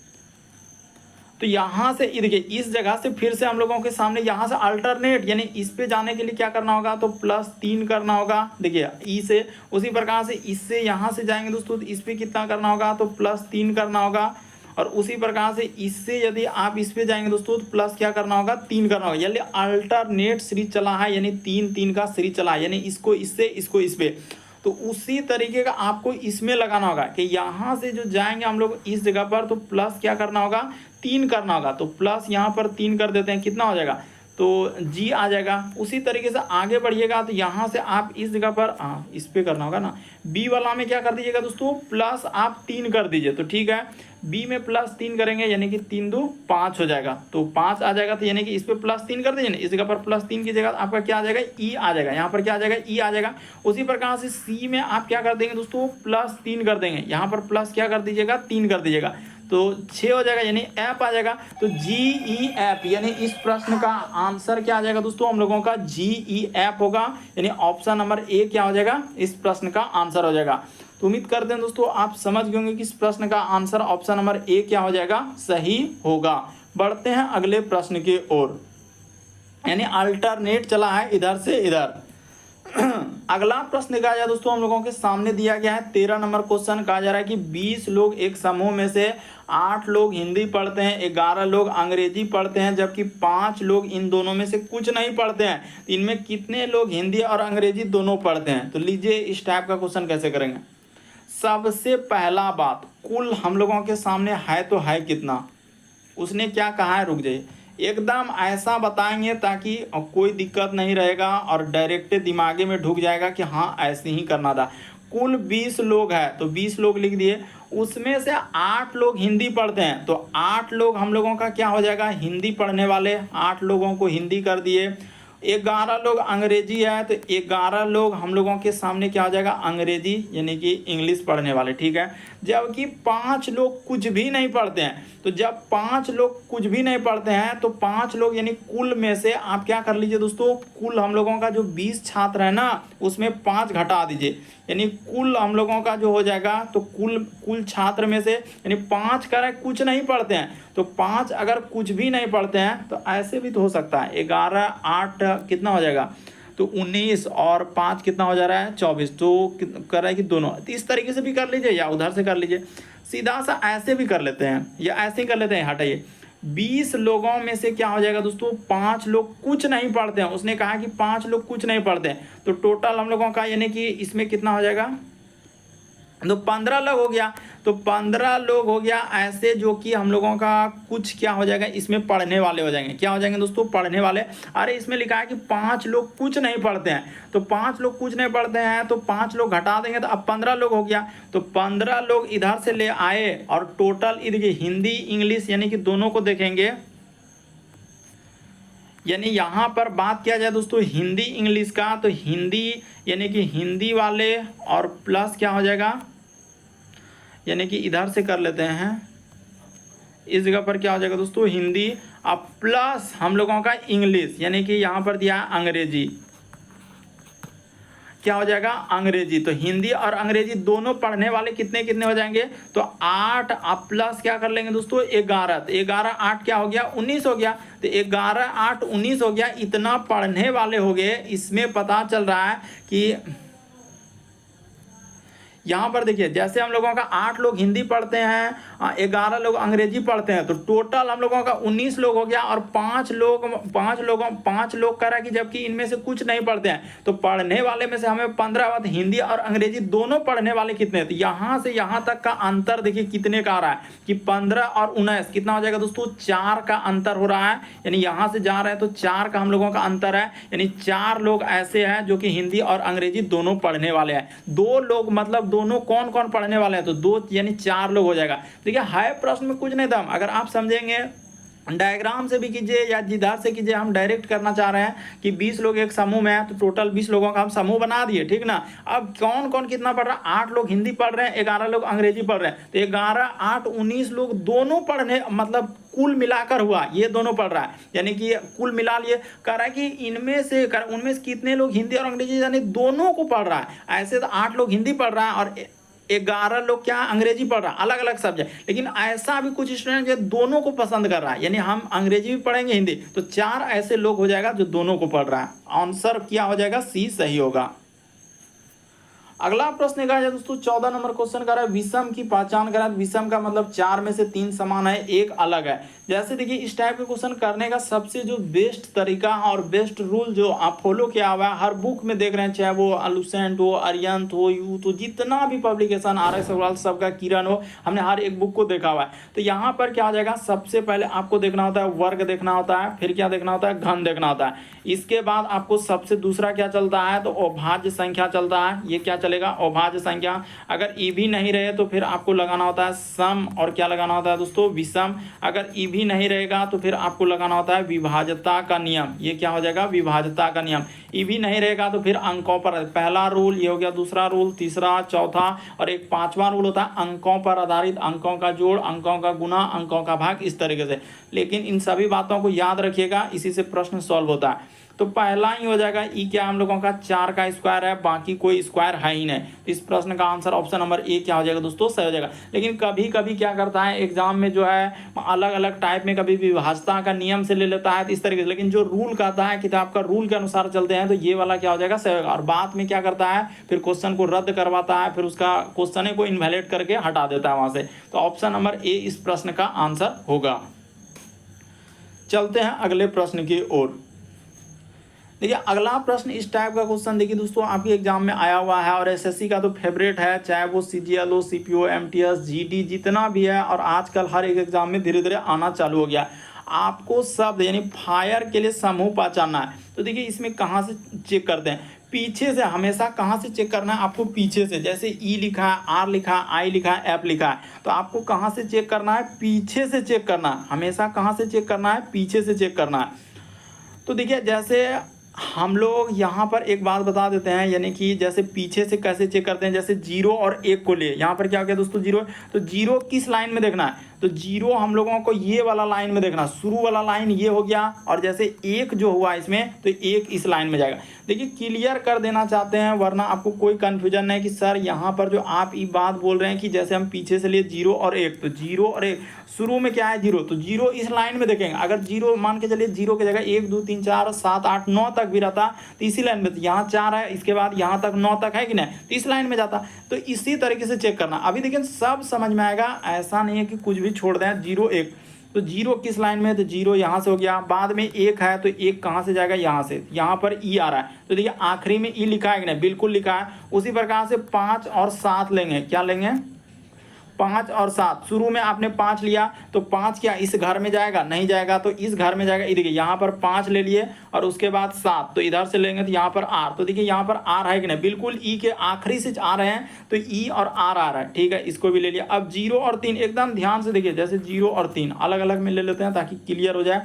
तो यहाँ से देखिए इस जगह से फिर से हम लोगों के सामने यहाँ से अल्टरनेट यानी इस पे जाने के लिए क्या करना होगा, तो +3 करना होगा। देखिए ई से उसी प्रकार से इससे यहाँ से जाएंगे दोस्तों तो इस पे कितना करना होगा, तो +3 करना होगा। और उसी प्रकार से इससे यदि आप इस पे जाएंगे दोस्तों तो प्लस क्या करना होगा, 3 करना होगा। यानी अल्टरनेट सीरीज चला है, यानी 3-3 का सीरीज चला है, यानी इसको इससे इसको इस पे। तो उसी तरीके का आपको इसमें लगाना होगा कि यहाँ से जो जाएंगे हम लोग इस जगह पर तो प्लस क्या करना होगा, 3 करना होगा। तो प्लस यहाँ पर 3 कर देते हैं, कितना हो जाएगा, तो जी आ जाएगा। उसी तरीके से आगे बढ़िएगा तो यहाँ से आप इस जगह पर इस पे करना होगा ना, बी वाला में क्या कर दीजिएगा दोस्तों, प्लस आप 3 कर दीजिए। तो ठीक है, बी में +3 करेंगे यानी कि 3 2 5 हो जाएगा, तो 5 आ जाएगा। तो यानी कि इस पे +3 कर दीजिए ना, इस जगह पर +3 की जगह आपका क्या आ जाएगा, ई आ जाएगा। यहाँ पर क्या आ जाएगा, ई आ जाएगा। उसी प्रकार से सी में आप क्या कर देंगे दोस्तों, +3 कर देंगे। यहाँ पर प्लस क्या कर दीजिएगा, 3 कर दीजिएगा, तो 6 हो जाएगा, यानी ऐप आ जाएगा। तो GE ऐप यानी इस प्रश्न का आंसर क्या आ जाएगा दोस्तों, हम लोगों का GE ऐप होगा, यानी ऑप्शन नंबर ए क्या हो जाएगा, इस प्रश्न का आंसर हो जाएगा। तो उम्मीद करते हैं दोस्तों आप समझ गए होंगे कि इस प्रश्न का आंसर ऑप्शन नंबर ए क्या हो जाएगा, सही होगा। बढ़ते हैं अगले प्रश्न की ओर, यानी अल्टरनेट चला है इधर से इधर। अगला प्रश्न कहा जाए दोस्तों हम लोगों के सामने दिया गया है 13 नंबर क्वेश्चन। कहा जा रहा है कि 20 लोग एक समूह में से 8 लोग हिंदी पढ़ते हैं, 11 लोग अंग्रेजी पढ़ते हैं, जबकि 5 लोग इन दोनों में से कुछ नहीं पढ़ते हैं। तो इनमें कितने लोग हिंदी और अंग्रेजी दोनों पढ़ते हैं। तो लीजिए इस टाइप का क्वेश्चन कैसे करेंगे। सबसे पहला बात, कुल हम लोगों के सामने है तो है कितना, उसने क्या कहा है, रुक जाइए, एकदम ऐसा बताएंगे ताकि कोई दिक्कत नहीं रहेगा और डायरेक्ट दिमागे में ढुक जाएगा कि हाँ ऐसे ही करना था। कुल 20 लोग हैं तो 20 लोग लिख दिए, उसमें से 8 लोग हिंदी पढ़ते हैं, तो 8 लोग हम लोगों का क्या हो जाएगा, हिंदी पढ़ने वाले, 8 लोगों को हिंदी कर दिए। 11 लोग अंग्रेजी है तो 11 लोग हम लोगों के सामने क्या हो जाएगा, अंग्रेजी यानी कि इंग्लिश पढ़ने वाले, ठीक है। जबकि 5 लोग कुछ भी नहीं पढ़ते हैं, तो जब 5 लोग कुछ भी नहीं पढ़ते हैं तो 5 लोग यानी कुल में से आप क्या कर लीजिए दोस्तों, कुल हम लोगों का जो 20 छात्र है ना उसमें 5 घटा दीजिए, यानी कुल हम लोगों का जो हो जाएगा, तो कुल छात्र में से यानी 5 कर कुछ नहीं पढ़ते हैं, तो 5 अगर कुछ भी नहीं पढ़ते हैं तो ऐसे भी तो हो सकता है। 11 8 कितना हो जाएगा, तो 19 और 5 कितना हो जा रहा है, 24, तो कर रहा है कि दोनों। तो इस तरीके से भी कर लीजिए या उधर से कर लीजिए, सीधा सा ऐसे भी कर लेते हैं या ऐसे ही कर लेते हैं। हटाइए, 20 लोगों में से क्या हो जाएगा दोस्तों, 5 लोग कुछ नहीं पढ़ते हैं। उसने कहा कि 5 लोग कुछ नहीं पढ़ते हैं, तो टोटल हम लोगों का यानी कि इसमें कितना हो जाएगा, तो 15 लोग हो गया। तो 15 लोग हो गया ऐसे जो कि हम लोगों का कुछ क्या हो जाएगा, इसमें पढ़ने वाले हो जाएंगे। क्या हो जाएंगे दोस्तों, पढ़ने वाले। अरे इसमें लिखा है कि 5 लोग कुछ नहीं पढ़ते हैं, तो 5 लोग कुछ नहीं पढ़ते हैं तो 5 लोग घटा देंगे तो अब 15 लोग हो गया। तो 15 लोग इधर से ले आए और टोटल देखिए हिंदी इंग्लिश यानी कि दोनों को देखेंगे, यानी यहाँ पर बात किया जाए दोस्तों हिंदी इंग्लिश का, तो हिंदी यानी कि हिंदी वाले और प्लस क्या हो जाएगा, यानी कि इधर से कर लेते हैं, इस जगह पर क्या हो जाएगा दोस्तों, हिंदी अब प्लस हम लोगों का इंग्लिश, यानी कि यहाँ पर दिया है अंग्रेजी, क्या हो जाएगा, अंग्रेजी। तो हिंदी और अंग्रेजी दोनों पढ़ने वाले कितने कितने हो जाएंगे, तो 8 अब प्लस क्या कर लेंगे दोस्तों 11, तो 11 8 क्या हो गया, 19 हो गया। तो 11 8 19 हो गया, इतना पढ़ने वाले हो गए। इसमें पता चल रहा है कि यहाँ पर देखिए जैसे हम लोगों का 8 लोग हिंदी पढ़ते हैं, 11 लोग अंग्रेजी पढ़ते हैं, तो टोटल हम लोगों का 19 लोग हो गया। और 5 लोग कह रहा है कि जबकि इनमें से कुछ नहीं पढ़ते हैं, तो पढ़ने वाले में से हमें 15 बात हिंदी और अंग्रेजी दोनों पढ़ने वाले कितने, तो यहाँ से यहाँ तक का अंतर देखिए कितने का आ रहा है कि 15 और 19 कितना हो जाएगा दोस्तों, 4 का अंतर हो रहा है। यानी यहाँ से जा रहे हैं तो 4 का हम लोगों का अंतर है, यानी 4 लोग ऐसे हैं जो कि हिंदी और अंग्रेजी दोनों पढ़ने वाले हैं। 2 लोग मतलब दोनों कौन कौन पढ़ने वाले हैं, तो 2 यानी 4 लोग हो जाएगा। देखिए है प्रश्न में कुछ नहीं था, अगर आप समझेंगे डायग्राम से भी कीजिए या जिधर से कीजिए, हम डायरेक्ट करना चाह रहे हैं कि 20 लोग एक समूह में है, तो टोटल 20 लोगों का हम समूह बना दिए, ठीक ना। अब कौन कौन कितना पढ़ रहा है, 8 लोग हिंदी पढ़ रहे हैं, 11 लोग अंग्रेजी पढ़ रहे हैं, तो 11 8 19 लोग दोनों पढ़ने मतलब कुल मिलाकर हुआ, ये दोनों पढ़ रहा है, यानी कि कुल मिला लिए। कह रहा है कि उनमें से कितने लोग हिंदी और अंग्रेजी यानी दोनों को पढ़ रहा है। ऐसे तो 8 लोग हिंदी पढ़ रहा है और 11 लोग क्या अंग्रेजी पढ़ रहा है, अलग अलग सब्जेक्ट। लेकिन ऐसा भी कुछ स्टूडेंट जो दोनों को पसंद कर रहा है, यानी हम अंग्रेजी भी पढ़ेंगे हिंदी, तो 4 ऐसे लोग हो जाएगा जो दोनों को पढ़ रहा है। आंसर क्या हो जाएगा, सी सही होगा। अगला प्रश्न कहा जाए दोस्तों 14 नंबर क्वेश्चन कर रहा है विषम की पहचान करा। विषम का मतलब 4 में से 3 समान है, एक अलग है। जैसे देखिए इस टाइप के क्वेश्चन करने का सबसे जो बेस्ट तरीका और बेस्ट रूल जो आप फॉलो किया हुआ है, हर बुक में देख रहे हैं, चाहे वो लुसेंट हो, अरियंत हो, यूथ हो, जितना भी पब्लिकेशन RS अग्रवाल सबका, किरण हो, हमने हर एक बुक को देखा हुआ है। तो यहाँ पर क्या हो जाएगा, सबसे पहले आपको देखना होता है वर्ग देखना होता है, फिर क्या देखना होता है, घन देखना होता है। इसके बाद आपको सबसे दूसरा क्या चलता है, तो अभाज्य संख्या चलता है। ये क्या चलेगा, अभाज्य संख्या। अगर ई भी नहीं रहे तो फिर आपको लगाना होता है सम, और क्या लगाना होता है दोस्तों, विषम। अगर ई भी नहीं रहेगा तो फिर आपको लगाना होता है विभाज्यता का नियम। ये क्या हो जाएगा, विभाज्यता का नियम। ई भी नहीं रहेगा तो फिर अंकों पर, पहला रूल ये हो गया, दूसरा रूल, तीसरा, चौथा, और एक 5वां रूल होता है अंकों पर आधारित, अंकों का जोड़, अंकों का गुना, अंकों का भाग, इस तरीके से। लेकिन इन सभी बातों को याद रखिएगा, इसी से प्रश्न सॉल्व होता है। तो पहला ही हो जाएगा ई, क्या हम लोगों का 4 का स्क्वायर है, बाकी कोई स्क्वायर है ही नहीं। तो इस प्रश्न का आंसर ऑप्शन नंबर ए क्या हो जाएगा दोस्तों, सही हो जाएगा। लेकिन कभी कभी क्या करता है एग्जाम में जो है अलग अलग टाइप में, कभी विभाज्यता का नियम से ले लेता है, तो इस तरीके से। लेकिन जो रूल कहता है किताब का, रूल के अनुसार चलते हैं, तो ये वाला क्या हो जाएगा, सही होगा। और बाद में क्या करता है, फिर क्वेश्चन को रद्द करवाता है, फिर उसका क्वेश्चन को इनवैलिड करके हटा देता है वहां से। तो ऑप्शन नंबर ए इस प्रश्न का आंसर होगा। चलते हैं अगले प्रश्न की ओर। देखिए अगला प्रश्न इस टाइप का क्वेश्चन, देखिए दोस्तों आपके एग्जाम में आया हुआ है, और एसएससी का तो फेवरेट है, चाहे वो CGL हो, CPO, MTS, GD जितना भी है, और आजकल हर एक एग्जाम में धीरे धीरे आना चालू हो गया। आपको शब्द यानी फायर के लिए समूह पहचानना है। तो देखिए इसमें कहाँ से चेक करते हैं, पीछे से। हमेशा कहाँ से चेक करना है आपको, पीछे से। जैसे ई लिखा है, R लिखा है, I लिखा है, F लिखा है, तो आपको कहाँ से चेक करना है, पीछे से चेक करना है। हमेशा कहाँ से चेक करना है, पीछे से चेक करना है। तो देखिए जैसे हम लोग यहाँ पर एक बात बता देते हैं, यानी कि जैसे पीछे से कैसे चेक करते हैं, जैसे 0 और 1 को लिए, यहाँ पर क्या हो गया दोस्तों 0, तो 0 किस लाइन में देखना है, तो 0 हम लोगों को ये वाला लाइन में देखना, शुरू वाला लाइन ये हो गया, और जैसे 1 जो हुआ इसमें, तो 1 इस लाइन में जाएगा। देखिए क्लियर कर देना चाहते हैं, वरना आपको कोई कन्फ्यूजन नहीं कि सर यहाँ पर जो आप ये बात बोल रहे हैं कि जैसे हम पीछे से लिए 0 और 1, तो 0 और 1 शुरू में क्या है 0, तो 0 इस लाइन में देखेंगे। अगर 0 मान के चलिए 0 की जगह 1 2 3 4 7 8 9 तक भी रहता, तो इसी लाइन में, तो यहाँ 4 है, इसके बाद यहाँ तक 9 तक है कि नहीं, तो इस लाइन में जाता। तो इसी तरीके से चेक करना। अभी देखिए सब समझ में आएगा, ऐसा नहीं है कि कुछ भी छोड़ दें। 0 1, तो 0 किस लाइन में है, तो 0 यहाँ से हो गया, बाद में 1 है, तो 1 कहाँ से जाएगा, यहाँ से। यहाँ पर ई आ रहा है, तो देखिए आखिरी में ई लिखा है कि नहीं, बिल्कुल लिखा है। उसी प्रकार से 5 और 7 लेंगे, क्या लेंगे, 5 और 7। शुरू में आपने 5 लिया, तो 5 क्या इस घर में जाएगा, नहीं जाएगा, तो इस घर में जाएगा। देखिए यहाँ पर 5 ले लिए, और उसके बाद 7, तो इधर से लेंगे, तो यहाँ पर R, तो देखिए यहाँ पर R है कि नहीं, बिल्कुल ई के आखिरी से आ रहे हैं, तो ई और R आ रहा है, ठीक है, इसको भी ले लिया। अब 0 और 3 एकदम ध्यान से देखिए, जैसे 0 और 3 अलग अलग में ले लेते हैं ताकि क्लियर हो जाए।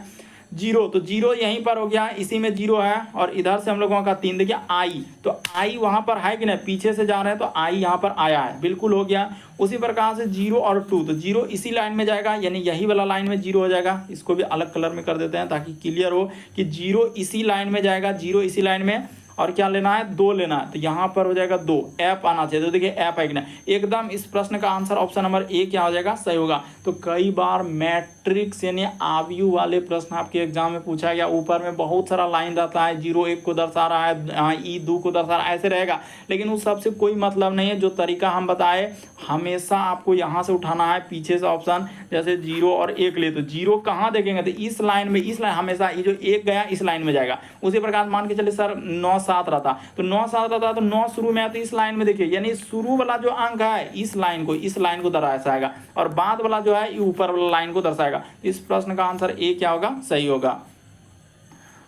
0, तो 0 यहीं पर हो गया, इसी में 0 है, और इधर से हम लोगों का 3, देखिए I, तो I वहाँ पर है कि नहीं, पीछे से जा रहे हैं, तो I यहाँ पर आया है, बिल्कुल हो गया। उसी प्रकार से 0 और 2, तो 0 इसी लाइन में जाएगा, यानी यही वाला लाइन में 0 हो जाएगा। इसको भी अलग कलर में कर देते हैं ताकि क्लियर हो कि 0 इसी लाइन में जाएगा, 0 इसी लाइन में, और क्या लेना है, 2 लेना है, तो यहाँ पर हो जाएगा 2, F आना चाहिए। तो देखिए F है कि नहीं, एकदम इस प्रश्न का आंसर ऑप्शन नंबर ए क्या हो जाएगा, सही होगा। तो कई बार मैट्रिक्स यानी आव्यूह वाले प्रश्न आपके एग्जाम में पूछा गया, ऊपर में बहुत सारा लाइन रहता है, 0 1 को दर्शा रहा है, ई 2 को दर्शा रहा है, ऐसे रहेगा। लेकिन उस सबसे कोई मतलब नहीं है। जो तरीका हम बताए, हमेशा आपको यहाँ से उठाना है, पीछे से ऑप्शन, जैसे 0 और 1 ले, तो 0 कहाँ देखेंगे, तो इस लाइन में, इस लाइन, हमेशा ये जो 1 गया इस लाइन में जाएगा। उसी प्रकार मान के चले सर 9 7 रहता, तो 9 7 रहता, तो 9 शुरू में आता, इस लाइन में देखिए, यानी शुरू वाला जो अंक है इस लाइन को दर्शाएगा, और बाद वाला जो है ऊपर वाला लाइन को दर्शाएगा। इस प्रश्न का आंसर ए क्या होगा, सही होगा।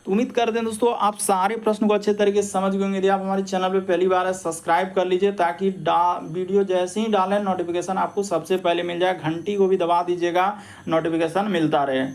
तो उम्मीद करते हैं दोस्तों आप सारे प्रश्न को अच्छे तरीके से समझ गए होंगे। यदि आप हमारे चैनल पे पहली बार है, सब्सक्राइब कर लीजिए, ताकि वीडियो जैसे ही डालें नोटिफिकेशन आपको सबसे पहले मिल जाए। घंटी को भी दबा दीजिएगा, नोटिफिकेशन मिलता रहे।